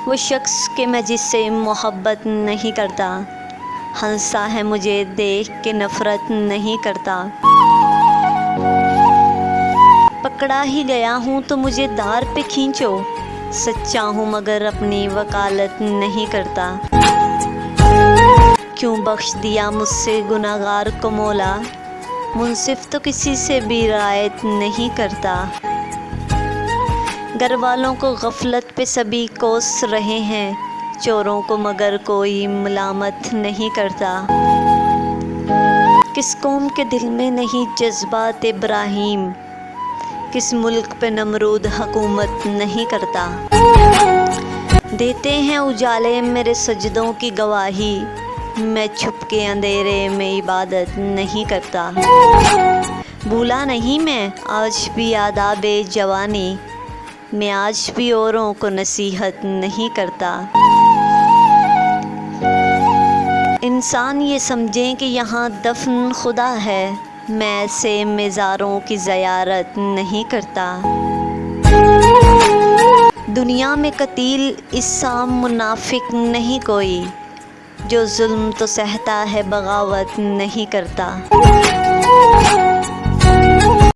वो शख्स कि मैं जिससे मोहब्बत नहीं करता, हंसता है मुझे देख के नफ़रत नहीं करता। पकड़ा ही गया हूँ तो मुझे दार पे खींचो, सच्चा हूँ मगर अपनी वकालत नहीं करता। क्यों बख्श दिया मुझसे गुनाहगार को मौला, मुनसिफ तो किसी से भी रियायत नहीं करता। घर वालों को गफलत पे सभी कोस रहे हैं, चोरों को मगर कोई मलामत नहीं करता। किस कौम के दिल में नहीं जज्बात इब्राहीम, किस मुल्क पे नमरूद हुकूमत नहीं करता। देते हैं उजाले मेरे सजदों की गवाही, मैं छुप के अंधेरे में इबादत नहीं करता। भूला नहीं मैं आज भी आदाबे जवानी, मैं आज भी औरों को नसीहत नहीं करता। इंसान ये समझें कि यहाँ दफन खुदा है, मैं ऐसे मज़ारों की ज़ियारत नहीं करता। दुनिया में कतील इस्साम मुनाफिक नहीं कोई, जो जुल्म तो सहता है बगावत नहीं करता।